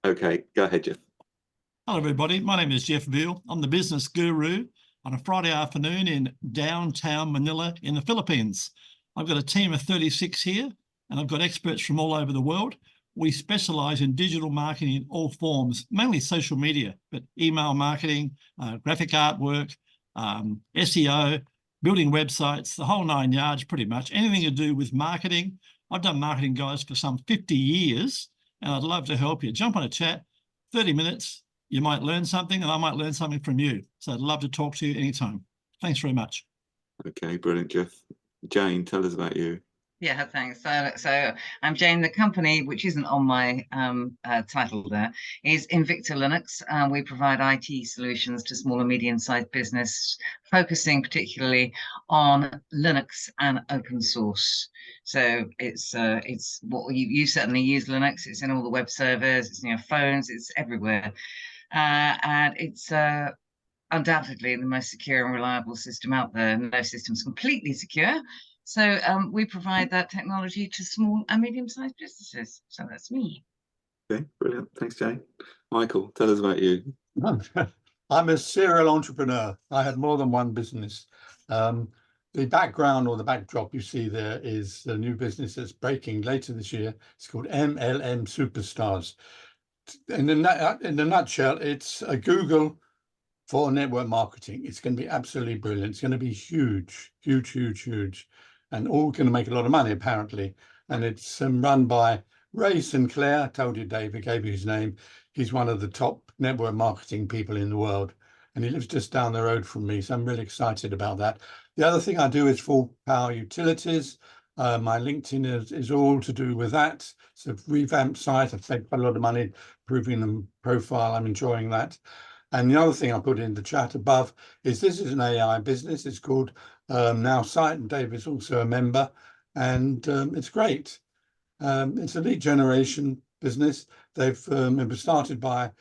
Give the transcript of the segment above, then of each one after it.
Okay, go ahead, Jeff. Hello, everybody. My name is Jeff Veal. I'm the business guru on a Friday afternoon in downtown Manila in the Philippines. I've got a team of 36 here, and I've got experts from all over the world. We specialize in digital marketing in all forms, mainly social media, but email marketing, graphic artwork, SEO, building websites, the whole 9 yards, pretty much. Anything to do with marketing. I've done marketing, guys, for some 50 years, and I'd love to help you. Jump on a chat, 30 minutes. You might learn something and I might learn something from you. So I'd love to talk to you anytime. Thanks very much. Okay, brilliant, Jeff. Jane, tell us about you. Yeah, thanks. So I'm Jane. The company, which isn't on my title there, is Invicta Linux. We provide IT solutions to small and medium-sized business, focusing particularly on Linux and open source. So it's what you certainly use Linux. It's in all the web servers. It's in your phones. It's everywhere, and it's undoubtedly the most secure and reliable system out there. No system's completely secure. So we provide that technology to small and medium-sized businesses. So that's me. Okay, brilliant. Thanks, Jane. Michael, tell us about you. I'm a serial entrepreneur. I had more than one business. The background or the backdrop you see there is a new business that's breaking later this year. It's called MLM Superstars. In a nutshell, it's a Google for network marketing. It's going to be absolutely brilliant. It's going to be huge, huge, huge, huge, and all going to make a lot of money, apparently. And it's run by Ray Sinclair. I told you, Dave, I gave you his name. He's one of the top network marketing people in the world, and he lives just down the road from me. So I'm really excited about that. The other thing I do is full power utilities. My LinkedIn is all to do with that. It's a revamped site. I've spent quite a lot of money improving the profile. I'm enjoying that. And the other thing I put in the chat above is this is an AI business. It's called NowSite, and Dave is also a member, and it's great. It's a lead generation business. They've been started by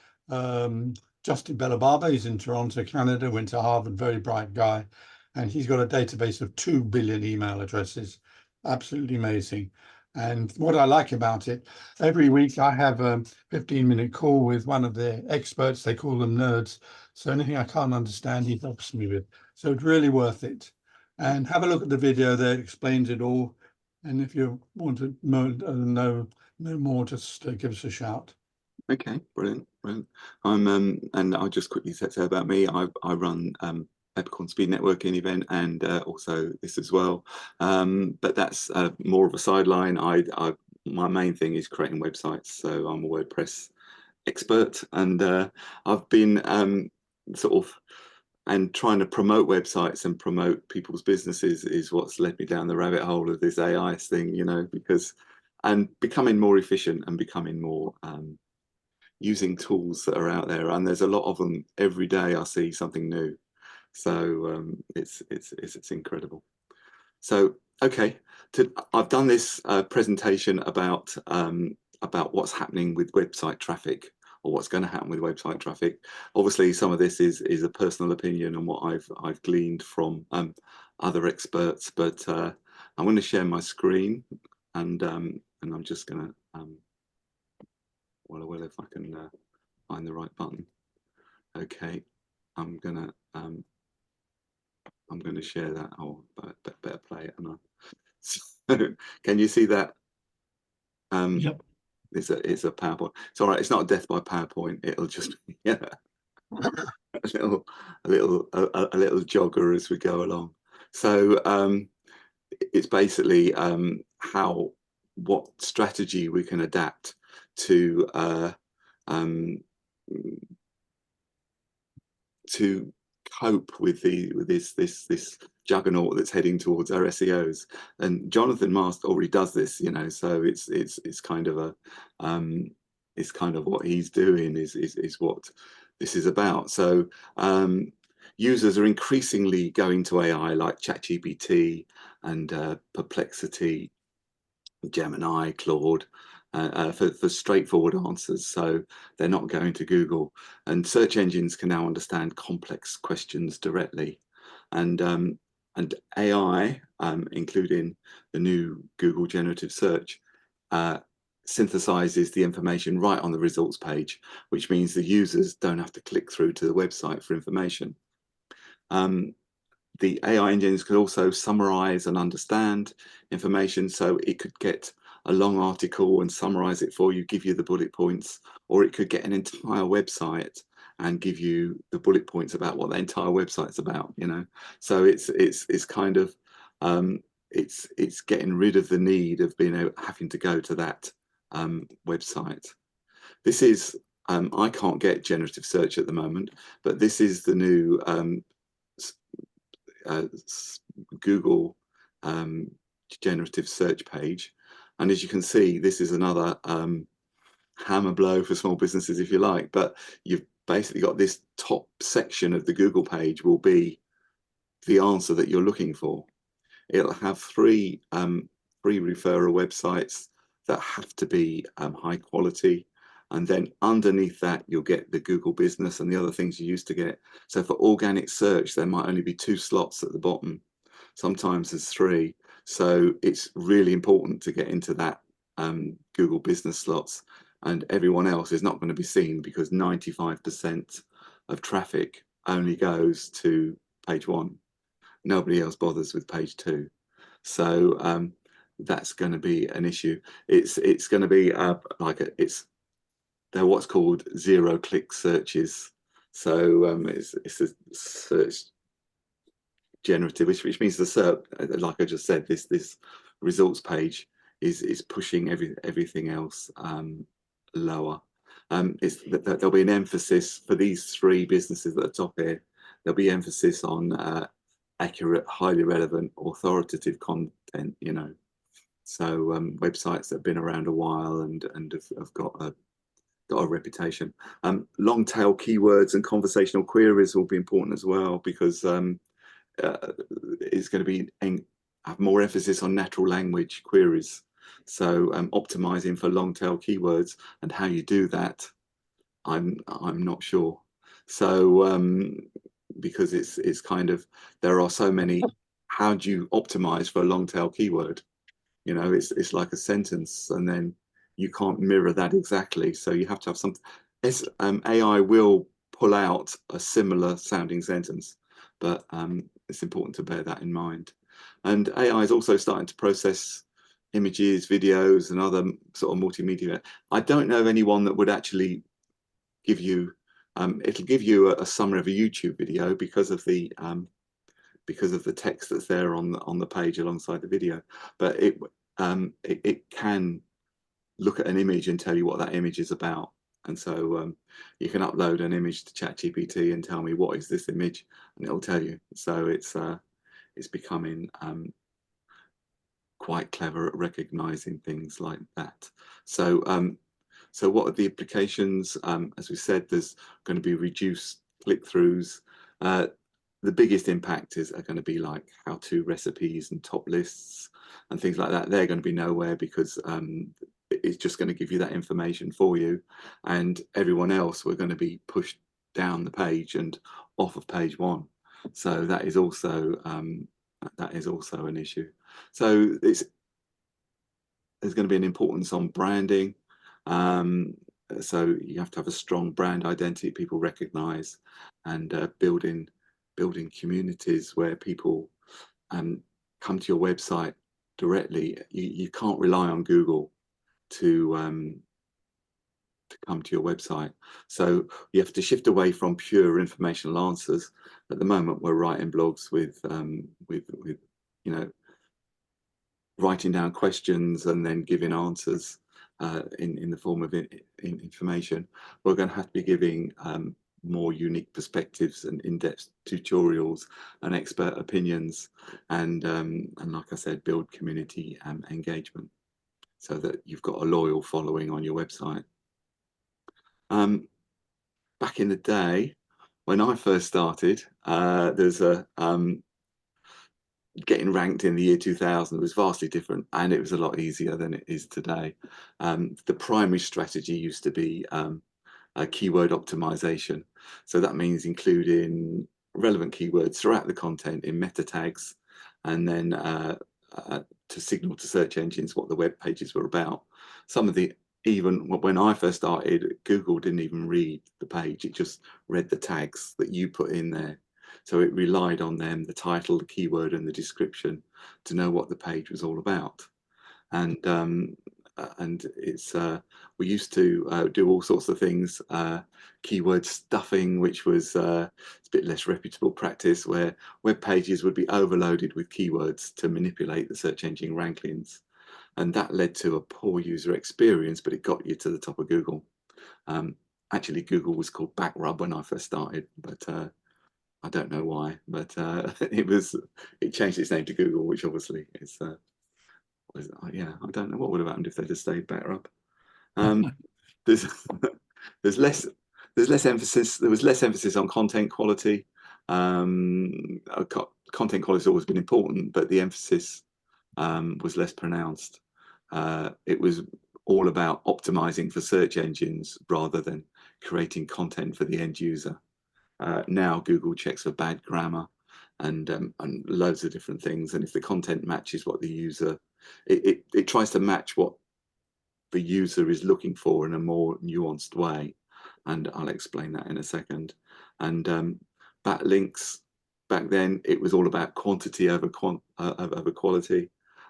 Justin Bellababa. He's in Toronto, Canada, went to Harvard, very bright guy, and he's got a database of 2 billion email addresses. Absolutely amazing. And what I like about it, every week I have a 15-minute call with one of their experts. They call them nerds. So anything I can't understand, he helps me with. So it's really worth it. And have a look at the video there. It explains it all. And if you want to know more, just give us a shout. Okay, brilliant, brilliant. And I'll just quickly say about me. I run Peppercorn Speed Networking event and also this as well, but that's more of a sideline. My main thing is creating websites, so I'm a WordPress expert, and I've been sort of trying to promote websites and promote people's businesses is what's led me down the rabbit hole of this AI thing, you know, because and becoming more efficient and becoming more using tools that are out there, and there's a lot of them every day. I see something new. So it's incredible. So okay, I've done this presentation about what's happening with website traffic, or what's going to happen with website traffic. Obviously, some of this is a personal opinion and what I've gleaned from other experts. But I'm going to share my screen, and I'm just going to well, if I can find the right button. Okay, I'm going to share that. Oh, better play it. So, can you see that? Yep. It's a PowerPoint. It's all right. It's not a death by PowerPoint. It'll just be a little jogger as we go along. So it's basically what strategy we can adapt to cope with this juggernaut that's heading towards our SEOs. And Jonathan Mast already does this, you know, so it's kind of a it's kind of what he's doing is what this is about. So users are increasingly going to AI like ChatGPT and Perplexity, Gemini, Claude, for straightforward answers. So they're not going to Google, and search engines can now understand complex questions directly, and AI, including the new Google Generative Search, synthesizes the information right on the results page, which means the users don't have to click through to the website for information. The AI engines could also summarize and understand information, so it could get a long article and summarize it for you, give you the bullet points, or it could get an entire website and give you the bullet points about what the entire website's about, you know. So it's kind of it's getting rid of the need of having to go to that website. This is I can't get generative search at the moment, but this is the new Google generative search page, and as you can see, this is another hammer blow for small businesses, if you like. But you've basically got this top section of the Google page will be the answer that you're looking for. It'll have three referrer websites that have to be high quality. And then underneath that, you'll get the Google Business and the other things you used to get. So for organic search, there might only be 2 slots at the bottom. Sometimes there's 3. So it's really important to get into that Google Business slots, and everyone else is not going to be seen because 95% of traffic only goes to page 1. Nobody else bothers with page 2. So that's going to be an issue. It's going to be they're what's called 0-click searches. So it's a search generative, which means the search, like I just said, this results page is pushing everything else lower. There'll be an emphasis for these 3 businesses at the top here. There'll be emphasis on accurate, highly relevant, authoritative content. You know, so websites that have been around a while and have got a reputation. Long tail keywords and conversational queries will be important as well, because it's going to be have more emphasis on natural language queries. So optimizing for long tail keywords, and how you do that, I'm not sure. So because it's kind of, there are so many, how do you optimize for a long tail keyword? You know, it's like a sentence, and then you can't mirror that exactly. So you have to have something. AI will pull out a similar sounding sentence, but it's important to bear that in mind. And AI is also starting to process images, videos, and other sort of multimedia. I don't know of anyone that would actually give you, it'll give you a summary of a YouTube video because of the text that's there on the page alongside the video. But it can look at an image and tell you what that image is about. And so you can upload an image to ChatGPT and tell me, what is this image, and it'll tell you. So it's becoming quite clever at recognizing things like that. So so what are the implications? As we said, there's going to be reduced click-throughs. The biggest impact are going to be like how-to recipes and top lists and things like that. They're going to be nowhere, because it's just going to give you that information for you, and everyone else, we're going to be pushed down the page and off of page 1. So that is also an issue. So there's going to be an importance on branding. So you have to have a strong brand identity people recognize, and building communities where people come to your website directly. You can't rely on Google to come to your website. So you have to shift away from pure informational answers. At the moment, we're writing blogs with you know, writing down questions and then giving answers in the form of information. We're going to have to be giving more unique perspectives and in-depth tutorials and expert opinions, and like I said, build community engagement so that you've got a loyal following on your website. Back in the day, when I first started, there's a getting ranked in the year 2000 was vastly different, and it was a lot easier than it is today. The primary strategy used to be a keyword optimization. So that means including relevant keywords throughout the content in meta tags, and then to signal to search engines what the web pages were about. Some of the, even when I first started, Google didn't even read the page, it just read the tags that you put in there. So it relied on them, the title, the keyword and the description, to know what the page was all about. And it's we used to do all sorts of things, keyword stuffing, which was a bit less reputable practice, where web pages would be overloaded with keywords to manipulate the search engine rankings, and that led to a poor user experience, but it got you to the top of Google. Actually, Google was called Backrub when I first started, but I don't know why, but it changed its name to Google, which obviously is yeah, I don't know what would have happened if they'd have stayed Backrub. There's there's less emphasis. There was less emphasis on content quality. Content quality has always been important, but the emphasis was less pronounced. It was all about optimizing for search engines rather than creating content for the end user. Now Google checks for bad grammar and loads of different things, and if the content matches what the user, it tries to match what the user is looking for in a more nuanced way, and I'll explain that in a second. And backlinks, back then it was all about quantity over quality.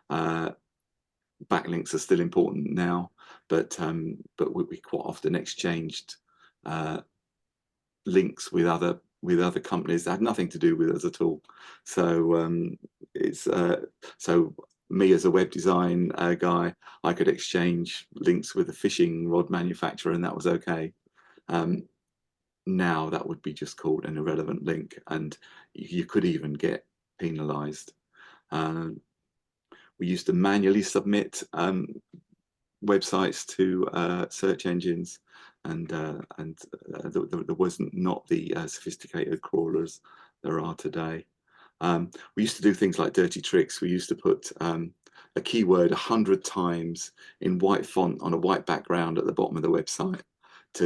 Backlinks are still important now, but we quite often exchanged links with other companies that had nothing to do with us at all. So so me as a web design guy, I could exchange links with a fishing rod manufacturer, and that was okay. Now that would be just called an irrelevant link, and you could even get penalized. We used to manually submit websites to search engines, and there wasn't not the sophisticated crawlers there are today. We used to do things like dirty tricks. We used to put a keyword 100 times in white font on a white background at the bottom of the website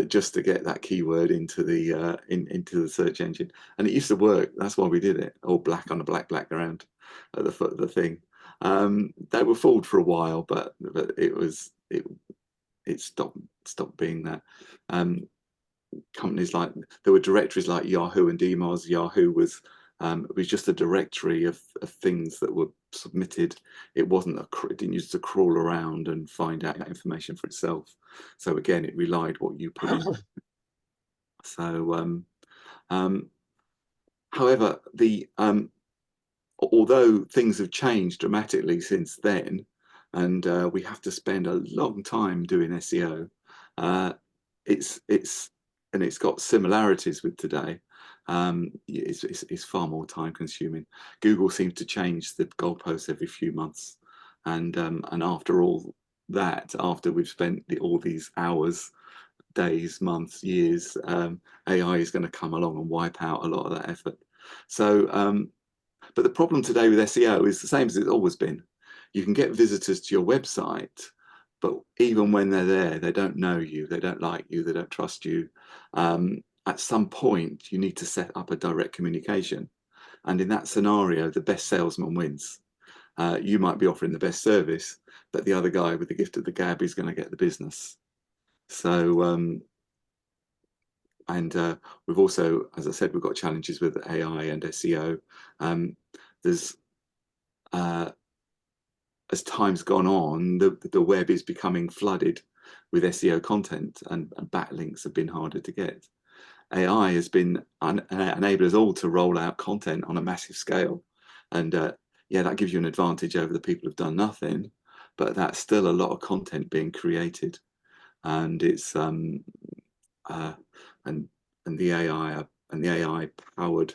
just to get that keyword into the into the search engine, and it used to work. That's why we did it, all black on a black background at the foot of the thing. They were fooled for a while, but it stopped being that. Companies like, there were directories like Yahoo and DMOZ. Yahoo was it was just a directory of things that were submitted. It didn't use to crawl around and find out that information for itself. So again, it relied what you put in. So however, although things have changed dramatically since then, and we have to spend a long time doing SEO, it's got similarities with today. It's far more time consuming. Google seems to change the goalposts every few months, and after all that, after we've spent all these hours, days, months, years, AI is going to come along and wipe out a lot of that effort. So but the problem today with SEO is the same as it's always been. You can get visitors to your website, but even when they're there, they don't know you, they don't like you, they don't trust you. At some point, you need to set up a direct communication. And in that scenario, the best salesman wins. You might be offering the best service, but the other guy with the gift of the gab is going to get the business. So, we've also, as I said, we've got challenges with AI and SEO. There's as time's gone on, the web is becoming flooded with SEO content, and backlinks have been harder to get. AI has been enabled us all to roll out content on a massive scale, and yeah, that gives you an advantage over the people who've done nothing, but that's still a lot of content being created, and it's and the AI powered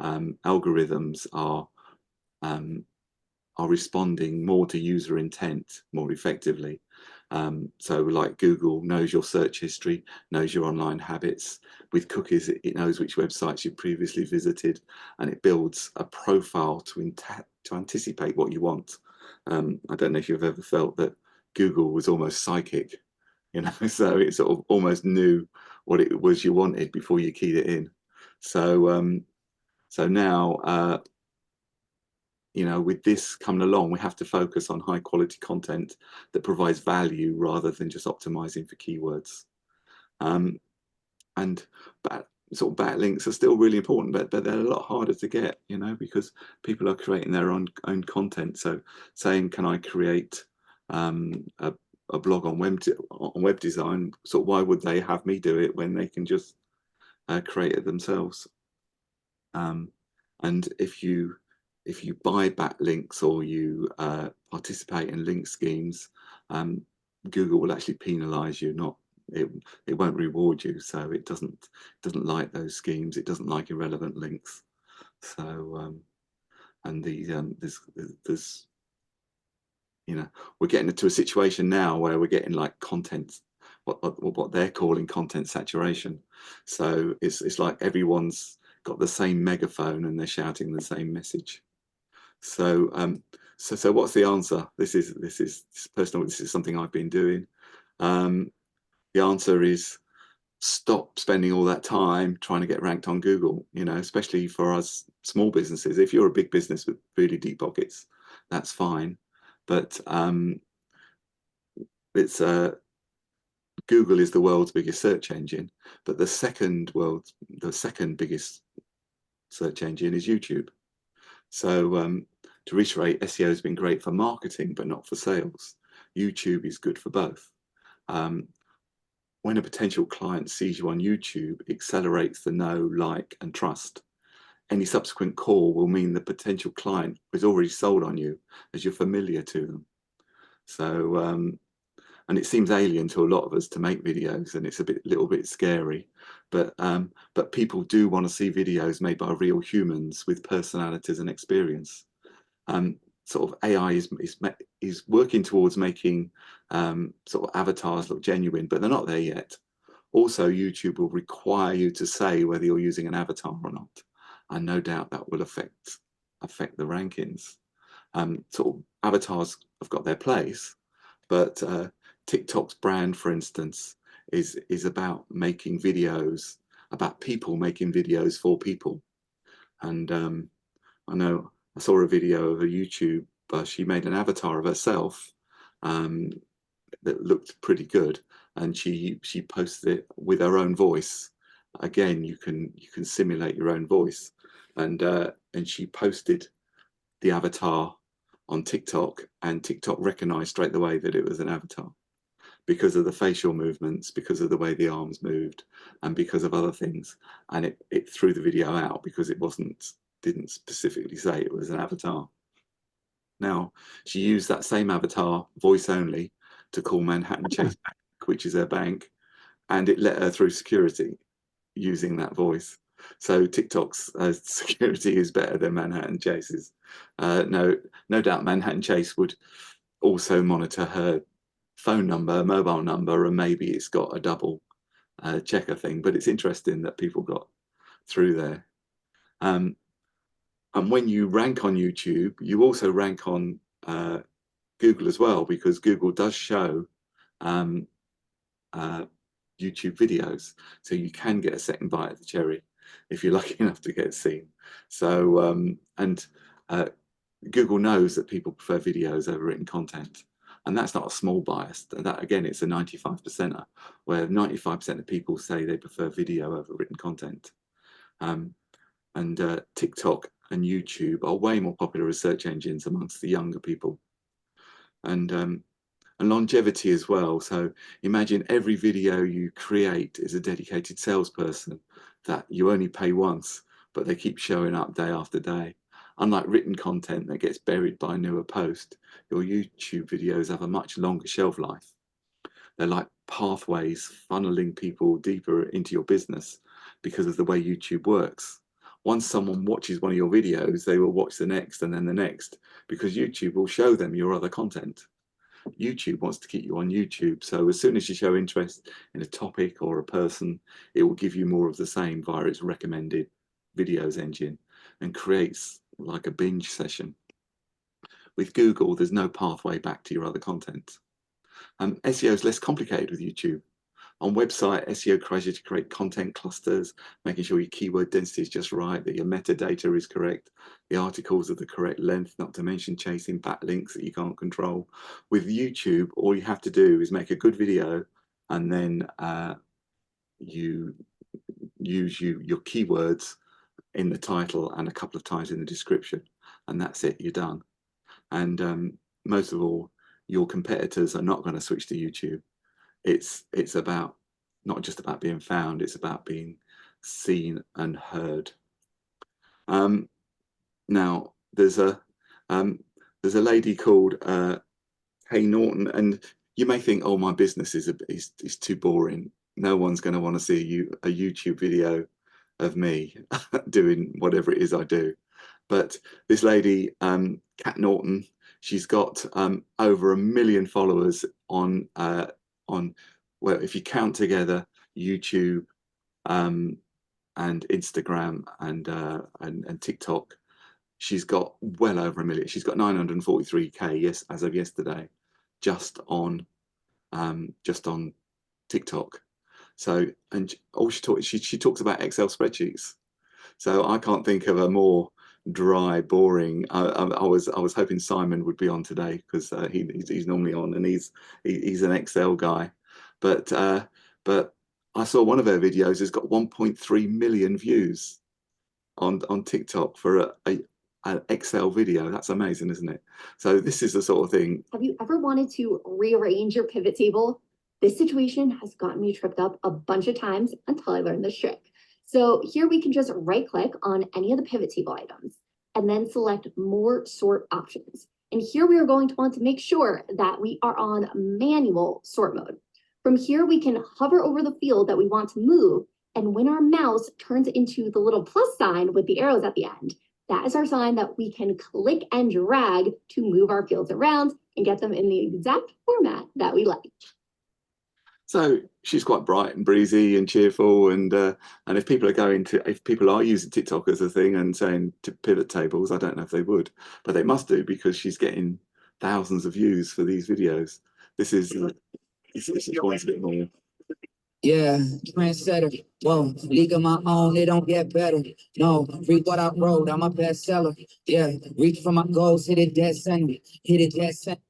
algorithms are responding more to user intent more effectively. So like Google knows your search history, knows your online habits. With cookies, it knows which websites you previously visited, and it builds a profile to anticipate what you want. I don't know if you've ever felt that Google was almost psychic, so it sort of almost knew what it was you wanted before you keyed it in. So so now you know, with this coming along, we have to focus on high quality content that provides value rather than just optimizing for keywords. And sort of backlinks are still really important, but they're a lot harder to get, you know, because people are creating their own content. So saying, can I create a blog on web design? So why would they have me do it when they can just create it themselves? And if you buy backlinks or you participate in link schemes, Google will actually penalize you, not it won't reward you. So it doesn't like those schemes. It doesn't like irrelevant links. So and there's you know, we're getting into a situation now where we're getting like content, what they're calling content saturation. So it's like everyone's got the same megaphone and they're shouting the same message. So so what's the answer? This is personal. This is something I've been doing. The answer is stop spending all that time trying to get ranked on Google, you know, especially for us small businesses. If you're a big business with really deep pockets, that's fine. But it's Google is the world's biggest search engine, but the second biggest search engine is YouTube. So to reiterate, SEO has been great for marketing, but not for sales. YouTube is good for both. When a potential client sees you on YouTube, it accelerates the know, like, and trust. Any subsequent call will mean the potential client is already sold on you as you're familiar to them. So, and it seems alien to a lot of us to make videos, and it's a little bit scary, but people do want to see videos made by real humans with personalities and experience. Sort of AI is working towards making sort of avatars look genuine, but they're not there yet. Also, YouTube will require you to say whether you're using an avatar or not, and no doubt that will affect the rankings. Sort of avatars have got their place, but TikTok's brand, for instance, is about making videos, about people making videos for people. And I know I saw a video of a YouTuber. She made an avatar of herself that looked pretty good, and she posted it with her own voice. Again, you can simulate your own voice, and she posted the avatar on TikTok, and TikTok recognized straight away that it was an avatar because of the facial movements, because of the way the arms moved, and because of other things. And it threw the video out because it didn't specifically say it was an avatar. Now, she used that same avatar, voice only, to call Manhattan Chase Bank, which is her bank, and it let her through security using that voice. So TikTok's security is better than Manhattan Chase's. No doubt Manhattan Chase would also monitor her phone number, mobile number, and maybe it's got a double checker thing. But it's interesting that people got through there. And when you rank on YouTube, you also rank on Google as well, because Google does show YouTube videos, so you can get a second bite at the cherry if you're lucky enough to get seen. So Google knows that people prefer videos over written content, and that's not a small bias. That again, it's a 95%er, where 95% of people say they prefer video over written content. And TikTok and YouTube are way more popular as search engines amongst the younger people. And longevity as well. So imagine every video you create is a dedicated salesperson that you only pay once, but they keep showing up day after day. Unlike written content that gets buried by a newer post, your YouTube videos have a much longer shelf life. They're like pathways funneling people deeper into your business because of the way YouTube works. Once someone watches one of your videos, they will watch the next and then the next, because YouTube will show them your other content. YouTube wants to keep you on YouTube, so as soon as you show interest in a topic or a person, it will give you more of the same via its recommended videos engine and creates like a binge session. With Google, there's no pathway back to your other content. SEO is less complicated with YouTube. On website SEO requires you to create content clusters, making sure your keyword density is just right, that your metadata is correct, the articles are the correct length, not to mention chasing backlinks that you can't control. With YouTube, all you have to do is make a good video, and then you use your keywords in the title and a couple of times in the description, and that's it, you're done. And most of all, your competitors are not going to switch to YouTube. It's about not just about being found, it's about being seen and heard. Now there's a lady called Hey Norton, and you may think, oh, my business is too boring. No one's going to want to see a YouTube video of me doing whatever it is I do. But this lady, Kat Norton, she's got over 1 million followers on well, if you count together YouTube and Instagram and TikTok, she's got well over 1 million. She's got 943K, yes, as of yesterday, just on TikTok. So, and all she talks about Excel spreadsheets. So I can't think of a more dry, boring. I was hoping Simon would be on today, because he's normally on, and he's an Excel guy. But I saw one of her videos has got 1.3 million views on TikTok for an Excel video. That's amazing, isn't it? So this is the sort of thing. Have you ever wanted to rearrange your pivot table? This situation has gotten me tripped up a bunch of times until I learned this trick. So here we can just right click on any of the pivot table items and then select more sort options. And here we are going to want to make sure that we are on manual sort mode. From here, we can hover over the field that we want to move. And when our mouse turns into the little plus sign with the arrows at the end, that is our sign that we can click and drag to move our fields around and get them in the exact format that we like. So she's quite bright and breezy and cheerful, and if people are using TikTok as a thing and saying to pivot tables, I don't know if they would, but they must do, because she's getting thousands of views for these videos. This is quite a bit more. Yeah, trendsetter. Whoa, league of my own, it don't get better. No, read what I wrote, I'm a bestseller. Yeah, reach for my goals, hit it dead center, hit it dead center.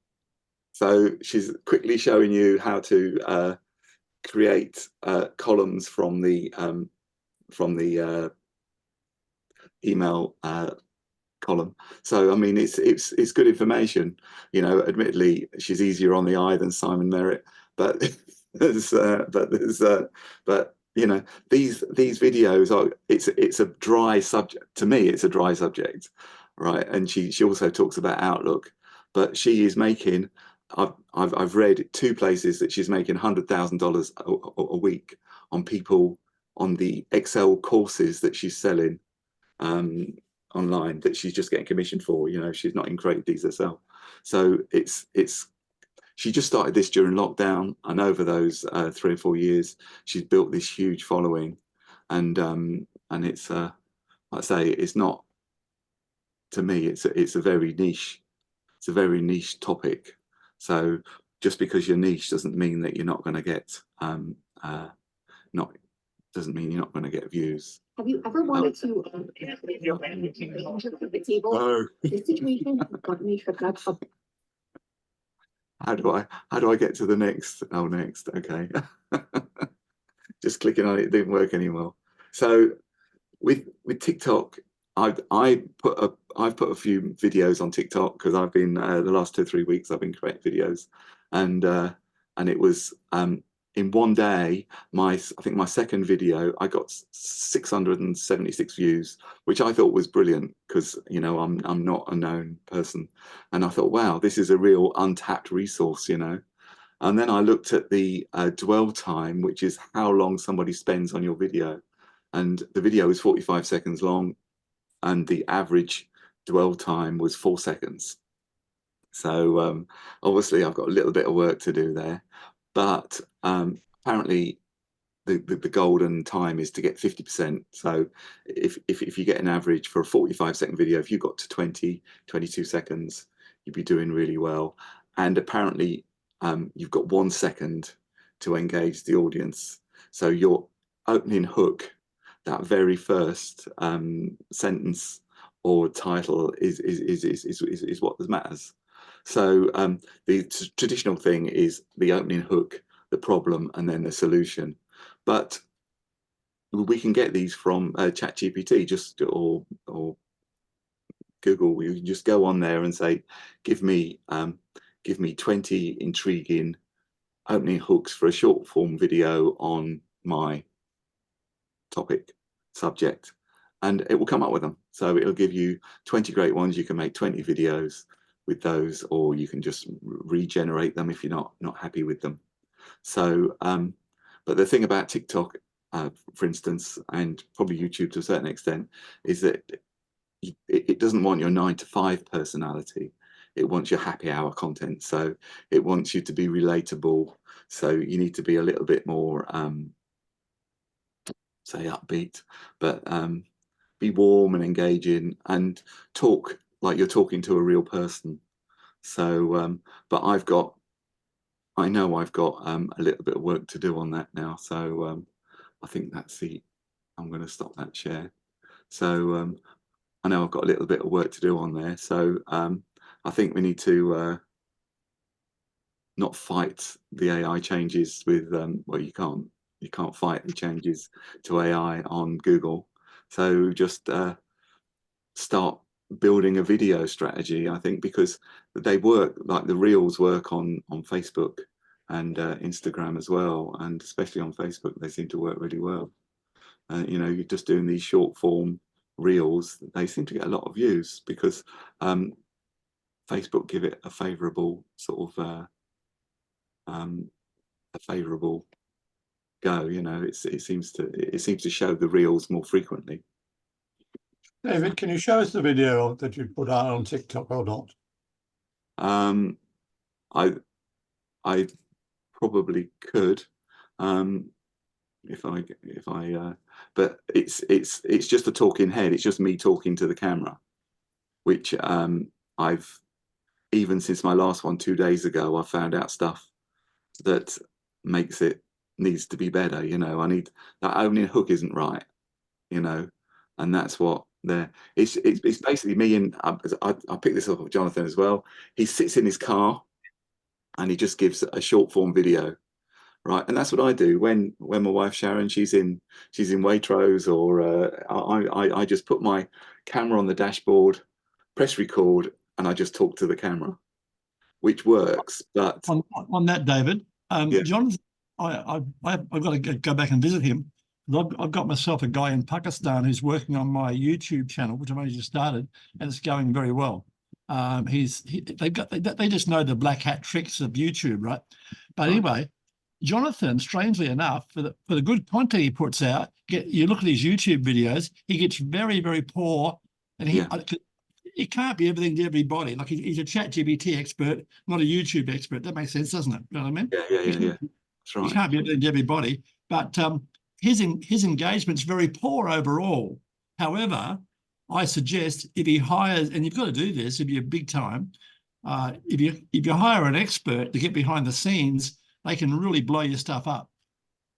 So she's quickly showing you how to create columns from the email column. So I mean, it's good information. You know, admittedly, she's easier on the eye than Simon Merritt, but but you know, these videos are it's a dry subject. To me, it's a dry subject, right? And she also talks about Outlook, but she is making. I've read 2 places that she's making $100,000 a week on people on the Excel courses that she's selling online, that she's just getting commissioned for. You know, she's not in creating these herself. So she just started this during lockdown, and over those 3 or 4 years, she's built this huge following, and it's like I say, it's not, to me, it's a very niche, it's a very niche topic. So just because you're niche doesn't mean that you're not going to get doesn't mean you're not going to get views. Have you ever wanted to rearrange your pivot table? No. This situation has gotten me tripped up. How do I get to the next? Oh, next. Okay. Just clicking on it didn't work anymore. So with TikTok, I've put a few videos on TikTok, because I've been the last 2 or 3 weeks I've been creating videos, and it was in one day, I think my second video, I got 676 views, which I thought was brilliant, because you know, I'm not a known person, and I thought, wow, this is a real untapped resource, you know. And then I looked at the dwell time, which is how long somebody spends on your video, and the video is 45 seconds long, and the average dwell time was 4 seconds. So obviously I've got a little bit of work to do there, but apparently the golden time is to get 50%. So if you get an average for a 45-second video, if you got to 22 seconds, you'd be doing really well. And apparently you've got 1 second to engage the audience. So your opening hook, that very first sentence or title is what matters. So the traditional thing is the opening hook, the problem, and then the solution. But we can get these from ChatGPT, or Google. You can just go on there and say, give me 20 intriguing opening hooks for a short form video on my topic subject, and it will come up with them. So it'll give you 20 great ones. You can make 20 videos with those, or you can just regenerate them if you're not happy with them. So but the thing about TikTok, for instance, and probably YouTube to a certain extent, is that it doesn't want your 9-to-5 personality. It wants your happy hour content. So it wants you to be relatable. So you need to be a little bit more say upbeat, but be warm and engaging and talk like you're talking to a real person. So but I know I've got a little bit of work to do on that now. So I think I'm going to stop that share. So I know I've got a little bit of work to do on there. So I think we need to not fight the AI changes with well, you can't fight the changes to AI on Google. So just start building a video strategy, I think, because they work, like the reels work on Facebook and Instagram as well, and especially on Facebook they seem to work really well. You know, you're just doing these short form reels, they seem to get a lot of views because Facebook give it a favorable sort of a favorable go. You know, it seems to show the reels more frequently. David, can you show us the video that you put out on TikTok or not? I probably could, if I but it's just a talking head. It's just me talking to the camera, which I've, even since my last one 2 days ago, I found out stuff that needs to be better. You know, I need that opening hook isn't right, you know, and that's what it's basically me. And I picked this up with Jonathan as well. He sits in his car and he just gives a short form video, right? And that's what I do when my wife Sharon, she's in Waitrose, or I just put my camera on the dashboard, press record, and I just talk to the camera, which works. But on that, David, yeah. Jonathan, I've got to go back and visit him. I've got myself a guy in Pakistan who's working on my YouTube channel, which I've only just started, and it's going very well. They just know the black hat tricks of YouTube, right? But anyway, Jonathan, strangely enough, for the good content he puts out, you look at his YouTube videos, he gets very, very poor, and he can't be everything to everybody. Like he's a ChatGPT expert, not a YouTube expert. That makes sense, doesn't it? You know what I mean? Yeah. That's right. He can't be everything to everybody, but his engagement's very poor overall. However, I suggest if he hires, and you've got to do this if you're big time, if you hire an expert to get behind the scenes, they can really blow your stuff up.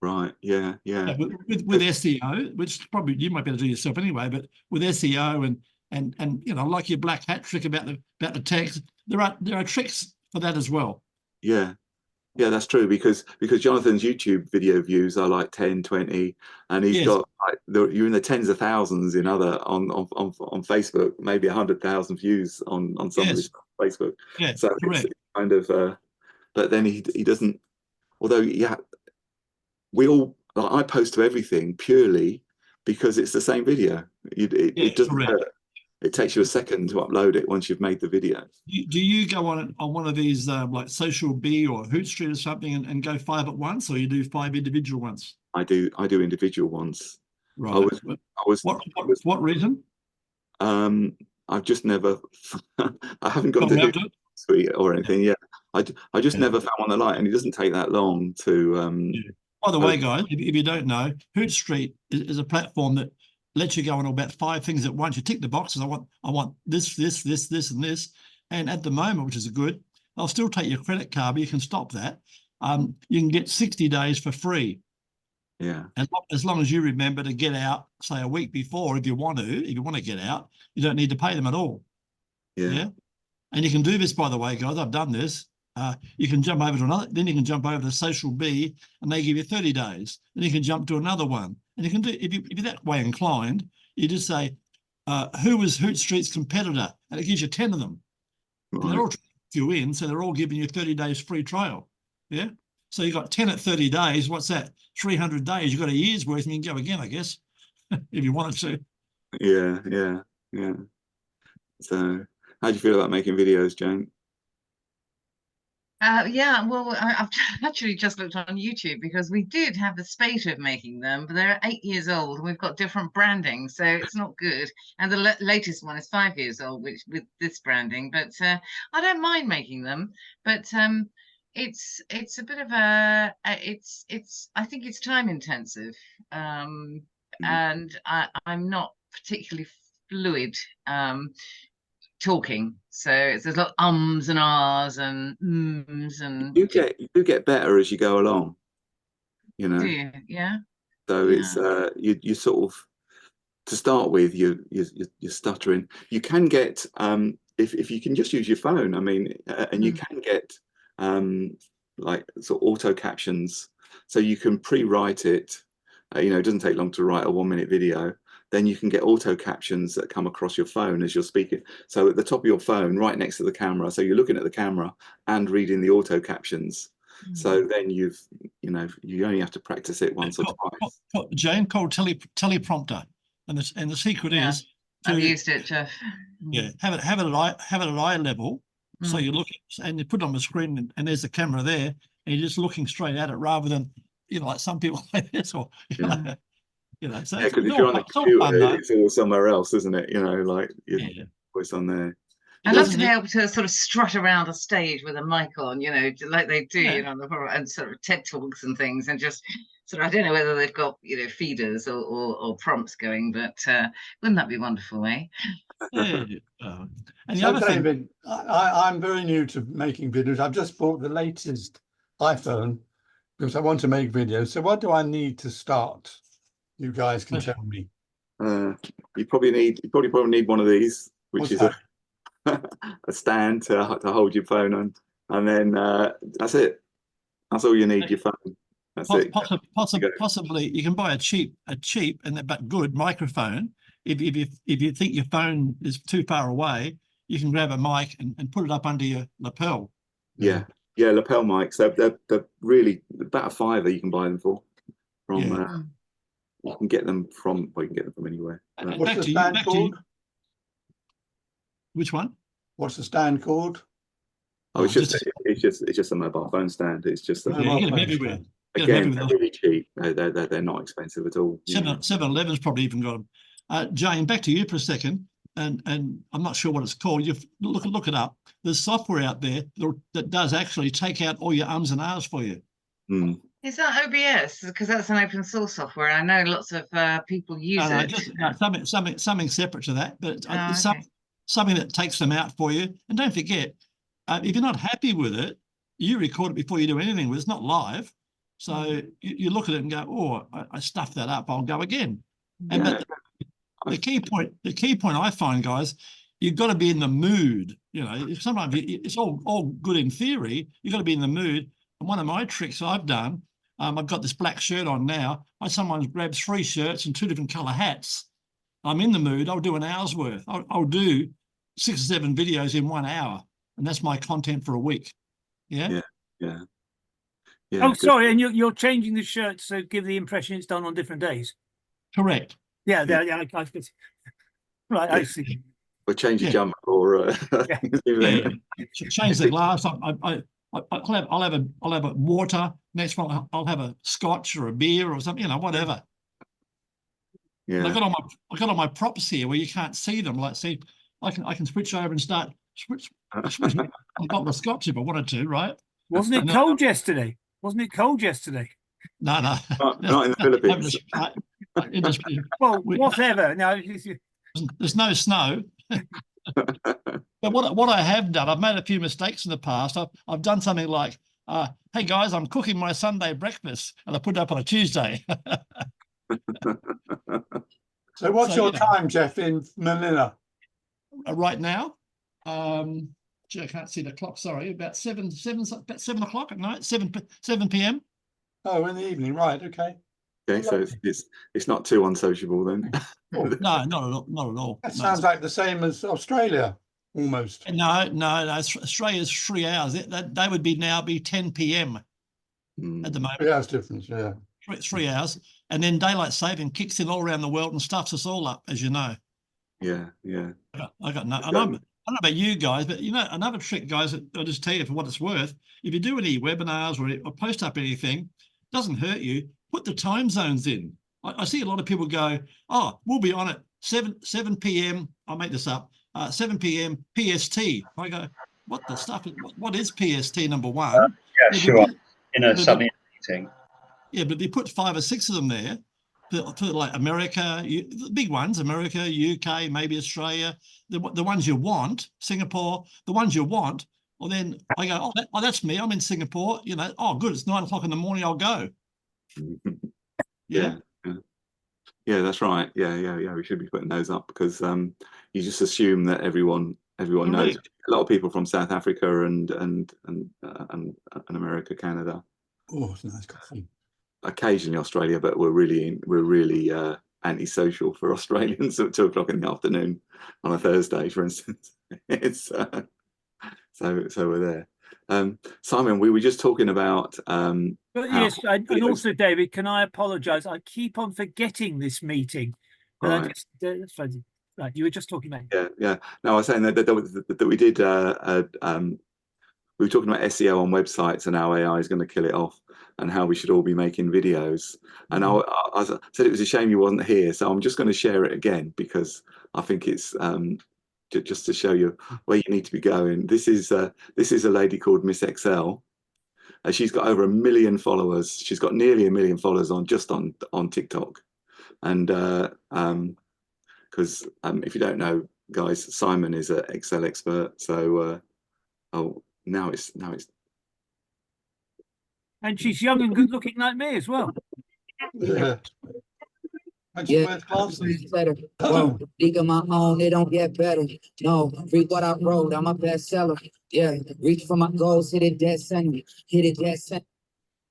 Right. Yeah. With SEO, which probably you might be able to do yourself anyway, but with SEO and you know, like your black hat trick about the text, there are tricks for that as well. Yeah, that's true, because Jonathan's YouTube video views are like 10, 20, and he's got like you're in the tens of thousands in other on Facebook, maybe 100,000 views on some of his Facebook. Yeah, so correct. It's kind of but then he doesn't. Although I post to everything purely because it's the same video. It doesn't hurt. It takes you a second to upload it once you've made the video. Do you go on one of these like Social Bee or Hootstreet or something and go 5 at once, or you do 5 individual ones? I do individual ones. Right. What reason? I've just never. I haven't got to Hootsuite or anything. Yeah, I just never found one I like, and it doesn't take that long to. By the way, guys, if you don't know, Hootstreet is a platform that lets you go on about 5 things at once. You tick the boxes. I want this, and this. And at the moment, which is good, they'll still take your credit card, but you can stop that. you can get 60 days for free. Yeah. As long as you remember to get out, say a week before, if you want to get out, you don't need to pay them at all. Yeah. And you can do this, by the way, guys. I've done this. You can jump over to another, then you can jump over to Social B, and they give you 30 days. Then you can jump to another one, and you can do, if you're that way inclined, you just say, who was Hoot Street's competitor, and it gives you 10 of them. Right. And they're all you in, so they're all giving you 30 days free trial. Yeah. So you got 10 at 30 days. What's that? 300 days. You've got a year's worth, and you can go again, I guess, if you wanted to. Yeah. So, how do you feel about making videos, Jane? Yeah, well, I've actually just looked on YouTube because we did have the spate of making them, but they're 8 years old and we've got different branding, so it's not good. And the latest one is 5 years old, which with this branding. But I don't mind making them, but it's a bit of a I think it's time intensive, and I'm not particularly fluid. Talking, so there's a lot of ums and ahs and and You get better as you go along, you know. do you? Yeah. So Yeah. it's you sort of, to start with, you're stuttering. You can get if you can just use your phone, I mean, and you can get like sort of auto captions, so you can pre-write it. You know, it doesn't take long to write a 1-minute video. Then you can get auto captions that come across your phone as you're speaking. So at the top of your phone, right next to the camera, so you're looking at the camera and reading the auto captions. So then you only have to practice it once or twice. Jane, called teleprompter, and the secret is I've used it, Jeff. Have it at eye level. So you're looking, and you put it on the screen, and there's the camera there, and you're just looking straight at it, rather than like some people like this, or so because if you're on a computer, it's all somewhere else, isn't it? Like your voice on there. I love to be able to sort of strut around a stage with a mic on, like they do, and sort of TED Talks and things, and just sort of, I don't know whether they've got, feeders or prompts going, but wouldn't that be wonderful, eh? And the so other David, I'm very new to making videos. I've just bought the latest iPhone because I want to make videos. So what do I need to start? You guys can tell me. You probably need one of these, which is a stand to hold your phone on, and then that's it. That's all you need. Your phone. That's it. Possibly, you can buy a cheap but good microphone. If you think your phone is too far away, you can grab a mic and put it up under your lapel. Yeah, lapel mics. They're really about a $5 you can buy them for. You can get them from anywhere. What's the stand called? Which one? What's the stand called? Oh, it's just a mobile phone stand. It's just you get them everywhere. Again, they're really cheap. They're not expensive at all. 7-Eleven's probably even got them. Jane, back to you for a second. And I'm not sure what it's called. You look it up. There's software out there that does actually take out all your ums and ahs for you. Is that OBS? Because that's an open source software. I know lots of people use it. Something separate to that, but it's something that takes them out for you. And don't forget, if you're not happy with it, you record it before you do anything with it. It's not live. So you look at it and go, oh, I stuffed that up. I'll go again. And the key point I find, guys, you've got to be in the mood. Sometimes it's all good in theory. You've got to be in the mood. And one of my tricks I've done, I've got this black shirt on now. I sometimes grab 3 shirts and 2 different color hats. I'm in the mood. I'll do an hour's worth. I'll do 6 or 7 videos in 1 hour, and that's my content for a week. Yeah. Oh, sorry, and you're changing the shirts to give the impression it's done on different days. Correct. Yeah. Right, I see. Or change your jumper, or change the glass. I'll have a water. Next one, I'll have a scotch or a beer or something, whatever. Yeah. I've got all my props here where you can't see them. Like, see, I can switch over and start switch. I've got the scotch if I wanted to, right? Wasn't it cold yesterday? No. Not in the Philippines. Well, whatever. No, there's no snow. But what I have done, I've made a few mistakes in the past. I've done something like hey guys, I'm cooking my Sunday breakfast, and I put it up on a Tuesday. So what's your time, Jeff, in Manila? Right now, gee, I can't see the clock. Sorry, about 7 o'clock at night, 7 p.m. Oh, in the evening, right? Okay. Okay, so it's not too unsociable then. No, not at all. Not at all. That No. sounds like the same as Australia, almost. No. Australia's 3 hours. They would now be 10 p.m. at the moment. 3 hours difference, yeah. 3 hours, and then daylight saving kicks in all around the world and stuffs us all up, as you know. Yeah. I got no. And I don't know about you guys, but you know, another trick, guys, I'll just tell you for what it's worth. If you do any webinars or post up anything, doesn't hurt you. Put the time zones in. I see a lot of people go, "Oh, we'll be on at 7 p.m." I'll make this up. 7 p.m. PST. I go, "What the stuff? What is PST? Number one." Yeah, sure. In a sub meeting. Yeah, but if you put 5 or 6 of them there, for like America, the big ones, America, UK, maybe Australia, the ones you want, Singapore, the ones you want. Well, then I go, oh, that's me. I'm in Singapore. You know, oh, good. It's 9 o'clock in the morning. I'll go. Yeah. That's right. Yeah. We should be putting those up because you just assume that everyone knows. A lot of people from South Africa and America, Canada. Oh, it's nice coffee. Occasionally Australia, but we're really antisocial for Australians at 2 o'clock in the afternoon on a Thursday, for instance. It's so we're there. Simon, we were just talking about yes, and also David, can I apologize? I keep on forgetting this meeting. But Right. Right, you were just talking about Yeah. No, I was saying that we did we were talking about SEO on websites and how AI is going to kill it off and how we should all be making videos. And I said it was a shame you wasn't here. So I'm just going to share it again because I think it's just to show you where you need to be going. This is a lady called Miss Excel. She's got over 1 million followers. She's got nearly 1 million followers on TikTok. And because if you don't know, guys, Simon is an Excel expert. So now it's and she's young and good looking like me as well. Yeah. Yeah, better. Whoa, league of my own, it don't get better. No, read what I wrote, I'm a bestseller. Yeah, reach for my goals, hit it dead center,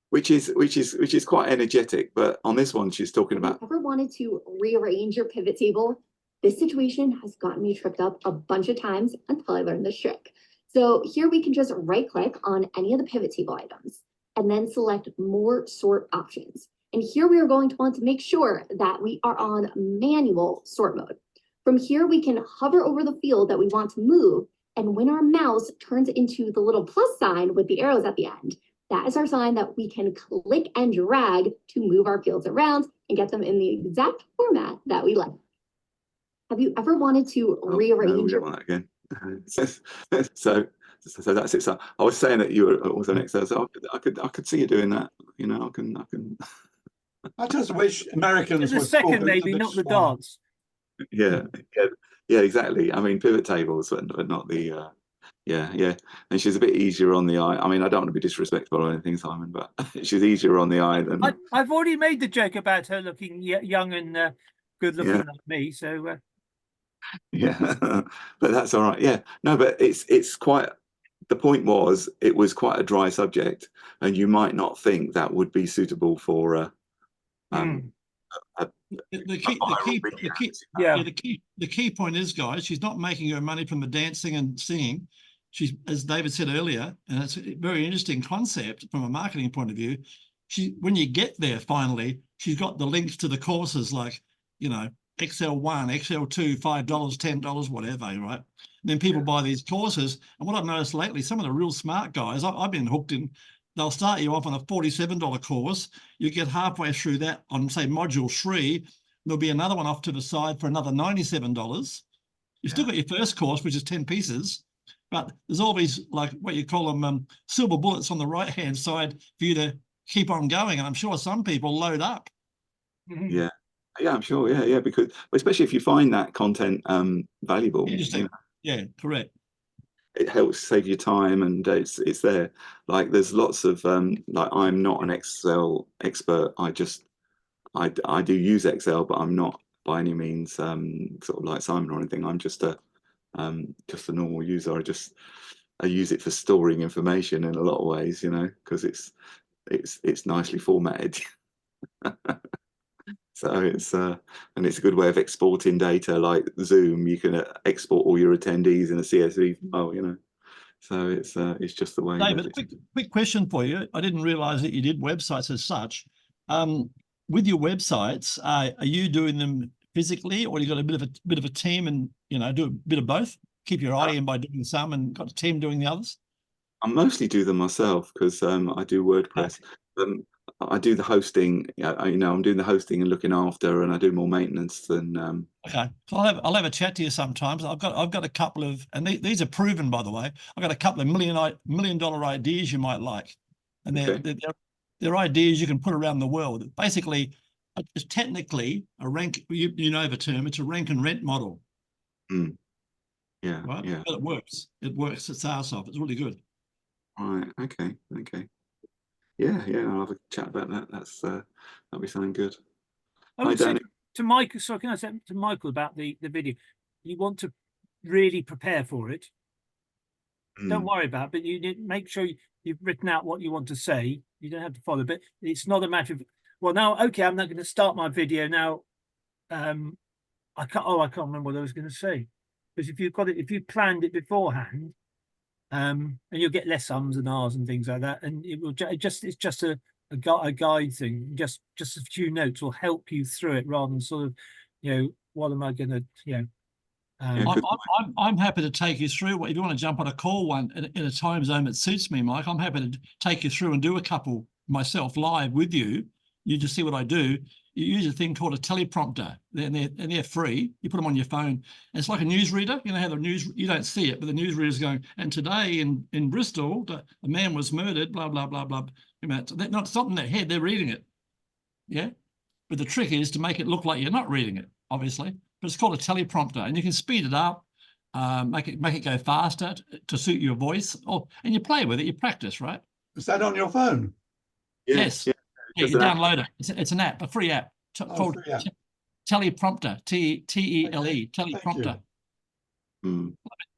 which is quite energetic. But on this one, she's talking about. Ever wanted to rearrange your pivot table? This situation has gotten me tripped up a bunch of times until I learned this trick. So here we can just right click on any of the pivot table items and then select more sort options. And here we are going to want to make sure that we are on manual sort mode. From here, we can hover over the field that we want to move. And when our mouse turns into the little plus sign with the arrows at the end, that is our sign that we can click and drag to move our fields around and get them in the exact format that we like. Have you ever wanted to rearrange? No, we don't want that again. So that's it. So I was saying that you were also an Excel. So I could see you doing that. You know, I can. I just wish Americans the were second, maybe not the dance. Yeah, exactly. I mean, pivot tables, but not the. Yeah. And she's a bit easier on the eye. I mean, I don't want to be disrespectful or anything, Simon, but she's easier on the eye than. I've already made the joke about her looking young and good looking like me. So. Yeah, but that's all right. Yeah, no, but it's quite. The point was, it was quite a dry subject, and you might not think that would be suitable for the key point is, guys, she's not making her money from the dancing and singing. She's, as David said earlier, and it's a very interesting concept from a marketing point of view. When you get there, finally, she's got the links to the courses, like, you know, XL1, XL2, $5, $10, whatever, right? And then people buy these courses. And what I've noticed lately, some of the real smart guys, I've been hooked in, they'll start you off on a $47 course. You get halfway through that on, say, module 3, there'll be another one off to the side for another $97. You've still got your first course, which is 10 pieces, but there's all these, like what you call them, silver bullets on the right-hand side for you to keep on going. And I'm sure some people load up. Yeah, I'm sure. Yeah, because especially if you find that content valuable. Interesting. Yeah, correct. it helps save you time, and it's there. Like there's lots of like I'm not an Excel expert. I do use Excel, but I'm not by any means sort of like Simon or anything. I'm just a normal user. I use it for storing information in a lot of ways, you know, because it's nicely formatted. So it's and it's a good way of exporting data. Like Zoom, you can export all your attendees in a CSV file, you know. So it's just the way David, that quick question for you. I didn't realize that you did websites as such. With your websites, are you doing them physically, or you got a bit of a team, and you know, do a bit of both? Keep your eye in by doing some, and got a team doing the others. I mostly do them myself because I do WordPress. I do the hosting. You know, I'm doing the hosting and looking after, and I do more maintenance than. Okay, so I'll have a chat to you sometimes. I've got a couple of, and these are proven, by the way. I've got a couple of $1 million ideas you might like, and they're ideas you can put around the world. Basically, it's technically a rank. You know the term. It's a rank and rent model. Mm. Yeah, right. Yeah. But it works. It works. It's our stuff. It's really good. Right. Okay. Yeah. I'll have a chat about that. That'll be something good. I would say to Michael. So can I say to Michael about the video? You want to really prepare for it. Don't worry about it, but you need make sure you've written out what you want to say. You don't have to follow, but it's not a matter of, well, now, okay, I'm not going to start my video now. I can't remember what I was going to say, because if you planned it beforehand, and you'll get less ums and ahs and things like that, and it's just a guide thing. Just a few notes will help you through it, rather than sort of, you know, what am I going to, you know. I'm happy to take you through. If you want to jump on a call in a time zone that suits me, Mike, I'm happy to take you through and do a couple myself live with you. You just see what I do. You use a thing called a teleprompter, and they're free. You put them on your phone. And it's like a newsreader. You know how the news, you don't see it, but the newsreader's going, and today in Bristol, a man was murdered, blah, blah, blah, blah. You know, it's not in their head, they're reading it. Yeah. But the trick is to make it look like you're not reading it, obviously. But it's called a teleprompter, and you can speed it up, make it go faster to suit your voice, and you play with it, you practice, right? Is that on your phone? Yes. Yeah, you download it. It's an app, a free app called free app. Teleprompter, TELE, teleprompter. Mm.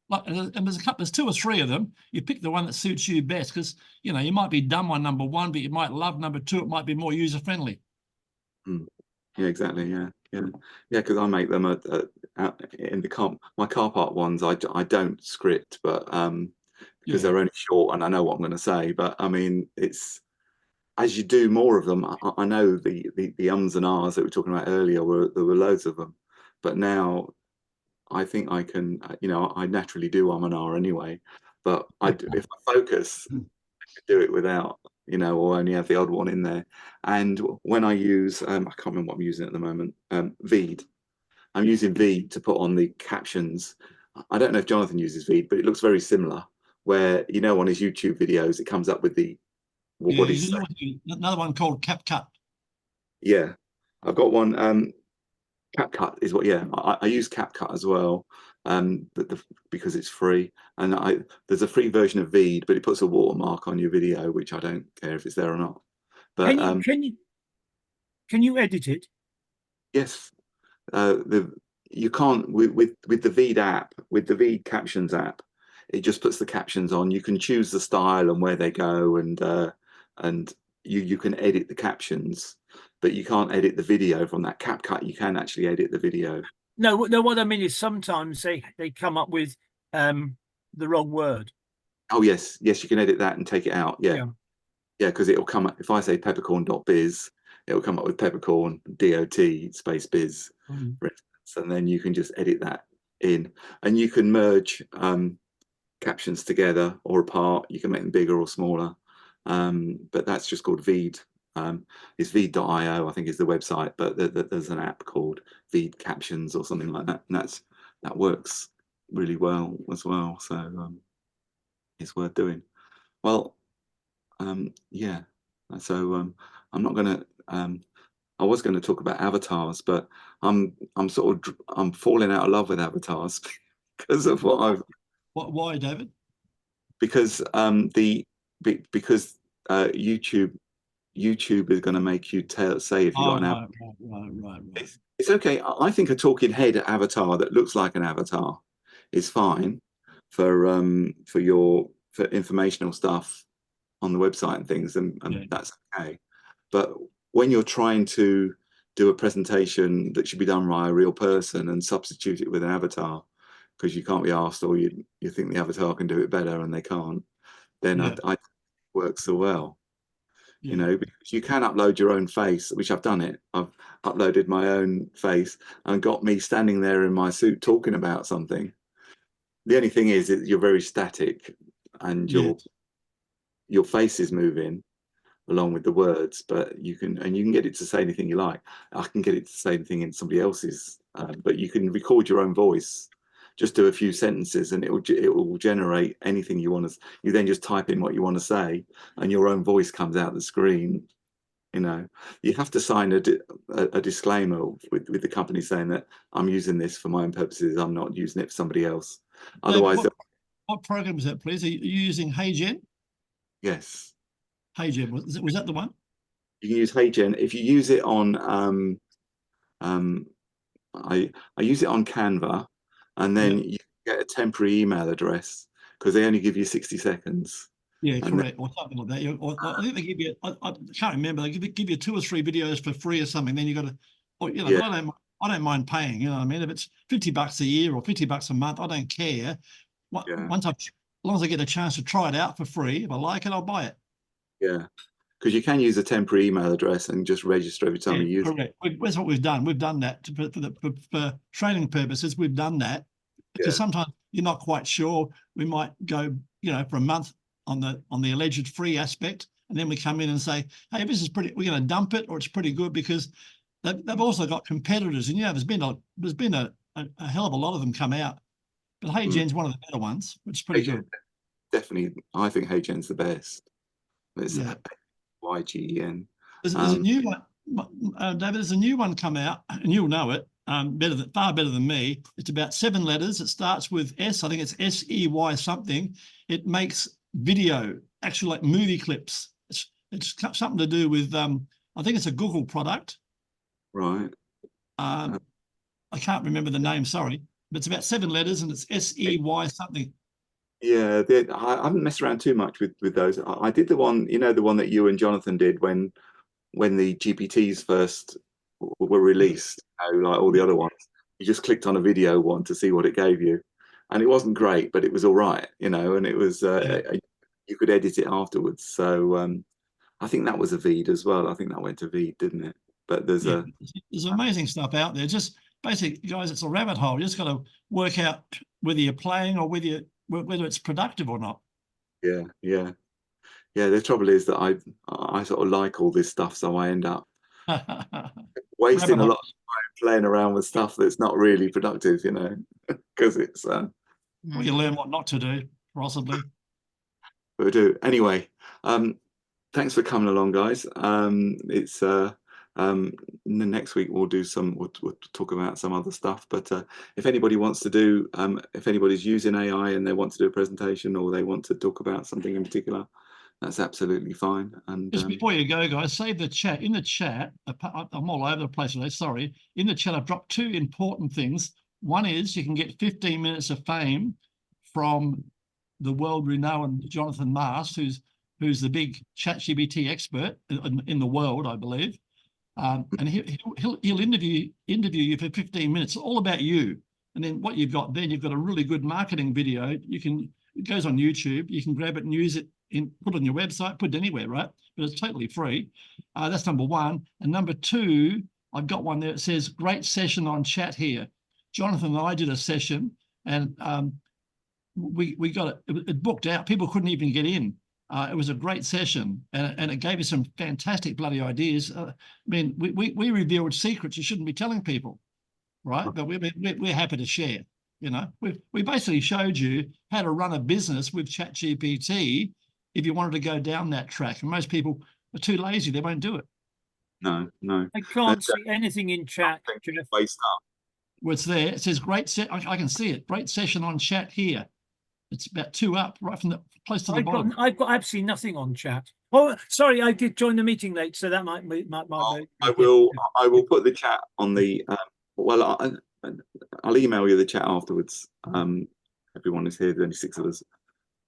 And there's 2 or 3 of them. You pick the one that suits you best, because you know you might be dumb on number 1, but you might love number 2. It might be more user friendly. Mm. Yeah, exactly. Yeah. Because I make them in my car park ones. I don't script, but because they're only short and I know what I'm going to say. But I mean, it's as you do more of them. I know the ums and ahs that we were talking about earlier. There were loads of them, but now I think I can. You know, I naturally do and ah anyway. But if I focus, I can do it without. You know, or only have the odd one in there. And when I use, I can't remember what I'm using at the moment, Veed. I'm using Veed to put on the captions. I don't know if Jonathan uses Veed, but it looks very similar, where, you know, on his YouTube videos, it comes up with what he's saying. Another one called CapCut. Yeah, I've got one. CapCut is what, I use CapCut as well, because it's free, and there's a free version of Veed, but it puts a watermark on your video, which I don't care if it's there or not. But can you edit it? Yes, you can't with the Veed app, with the Veed Captions app. It just puts the captions on. You can choose the style and where they go, and you can edit the captions. But you can't edit the video from that. CapCut, you can actually edit the video. No, what I mean is sometimes they come up with the wrong word. Oh yes, you can edit that and take it out. Yeah, because it'll come up, if I say peppercorn.biz, it'll come up with peppercorn .biz, for instance, and then you can just edit that in, and you can merge captions together or apart. You can make them bigger or smaller, but that's just called Veed. It's Veed.io, I think, is the website, but there's an app called Veed Captions or something like that, and that works really well as well. So it's worth doing. Well, yeah. So I'm not going to. I was going to talk about avatars, but I'm falling out of love with avatars because of what I've. Why, David? because YouTube is going to make you say if you got an avatar. Right. It's okay. I think a talking head avatar that looks like an avatar is fine for informational stuff on the website and things, and that's okay. But when you're trying to do a presentation that should be done by a real person and substitute it with an avatar because you can't be asked, or you think the avatar can do it better and they can't, then I work so well. You know, because you can upload your own face, which I've done it. I've uploaded my own face and got me standing there in my suit talking about something. The only thing is that you're very static and your face is moving along with the words, but you can get it to say anything you like. I can get it to say anything in somebody else's, but you can record your own voice. Just do a few sentences and it will generate anything you want to. You then just type in what you want to say and your own voice comes out the screen. You know, you have to sign a disclaimer with the company saying that I'm using this for my own purposes. I'm not using it for somebody else. Otherwise, what program is that, please? Are you using HeyGen? Yes. HeyGen, was that the one? You can use HeyGen. If you use it on I use it on Canva, and then you get a temporary email address because they only give you 60 seconds. Yeah, correct, or something like that. Or I think they give you, I can't remember, they give you 2 or 3 videos for free or something. Then you got to, or you know, I don't mind paying. You know what I mean? If it's $50 a year or $50 a month, I don't care. As long as I get a chance to try it out for free, if I like it, I'll buy it. Yeah, because you can use a temporary email address and just register every time you use it. Correct. That's what we've done. We've done that for training purposes. We've done that because sometimes you're not quite sure. We might go, you know, for a month on the alleged free aspect, and then we come in and say, hey, this is pretty, we're going to dump it, or it's pretty good, because they've also got competitors, and there's been a hell of a lot of them come out, but HeyGen's one of the better ones, which is pretty good. Definitely, I think HeyGen's the best. It's YGEN. There's a new one, David. There's a new one come out, and you'll know it far better than me. It's about 7 letters. It starts with S. I think it's SEY something. It makes video, actually like movie clips. It's something to do with I think it's a Google product. Right. I can't remember the name, sorry, but it's about 7 letters and it's SEY something. Yeah, I haven't messed around too much with those. I did the one, you know, the one that you and Jonathan did when the GPTs first were released, you know, like all the other ones. You just clicked on a video one to see what it gave you, and it wasn't great, but it was all right, you know, and it was you could edit it afterwards. So I think that was a Veed as well. I think that went to Veed, didn't it? But there's amazing stuff out there. Just basically, guys, it's a rabbit hole. You just got to work out whether you're playing or whether it's productive or not. Yeah. The trouble is that I sort of like all this stuff, so I end up wasting a lot of time playing around with stuff that's not really productive, you know, because it's well, you learn what not to do, possibly. But we do anyway. Thanks for coming along, guys. It's next week we'll talk about some other stuff, but if anybody wants to do if anybody's using AI and they want to do a presentation, or they want to talk about something in particular, that's absolutely fine. And just before you go, guys, save the chat. In the chat, I'm all over the place today, sorry. In the chat, I've dropped 2 important things. One is you can get 15 minutes of fame from the world-renowned Jonathan Mast, who's the big ChatGPT expert in the world, I believe. And he'll interview you for 15 minutes, all about you. And then what you've got then, you've got a really good marketing video. It goes on YouTube. You can grab it and use it, put it on your website, put it anywhere, right? But it's totally free. That's number 1. And number 2, I've got one there that says, great session on chat here. Jonathan and I did a session, and we got it booked out. People couldn't even get in. It was a great session, and it gave us some fantastic bloody ideas. I mean, we revealed secrets you shouldn't be telling people, right? But we're happy to share. You know, we basically showed you how to run a business with ChatGPT if you wanted to go down that track. And most people are too lazy; they won't do it. No. I can't see anything in chat. Waste up. Well, it's there. It says great set. I can see it. Great session on chat here. It's about 2 up, right from the close to the bottom. I've got absolutely nothing on chat. Oh, sorry, I did join the meeting late, so that might I will put the chat on the. Well, I'll email you the chat afterwards. Everyone is here. There's only 6 of us.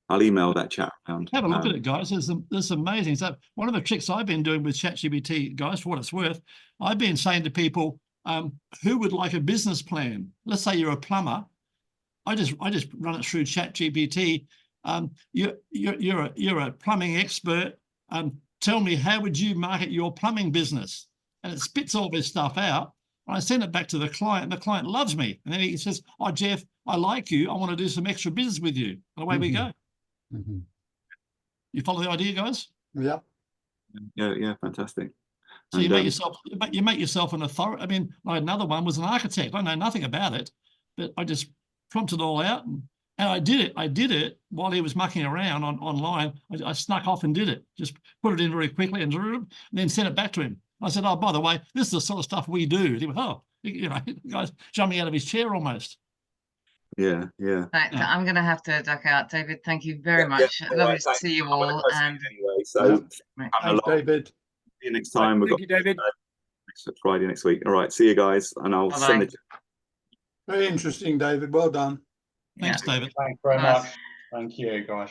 I'll email that chat around. Have a look at it, guys. There's amazing. So one of the tricks I've been doing with ChatGPT, guys, for what it's worth, I've been saying to people, who would like a business plan? Let's say you're a plumber. I just run it through ChatGPT. You're a plumbing expert. Tell me, how would you market your plumbing business? And it spits all this stuff out. And I send it back to the client, and the client loves me. And then he says, "Oh, Jeff, I like you. I want to do some extra business with you." And away we go. You follow the idea, guys? Yeah. Yeah, fantastic. So you make yourself an authority. I mean, another one was an architect. I know nothing about it, but I just prompted it all out, and I did it while he was mucking around online. I snuck off and did it. Just put it in very quickly and then sent it back to him. I said, "Oh, by the way, this is the sort of stuff we do." And he went, "Oh," the guy's jumping out of his chair almost. Yeah. Right, I'm going to have to duck out. David, thank you very much. Lovely to see you all. And anyway, so Thanks, David. See you next time. Thank you, David. Friday next week. All right, see you guys, and I'll send it. Very interesting, David. Well done. Thanks, David. Thanks very much. Thank you, guys.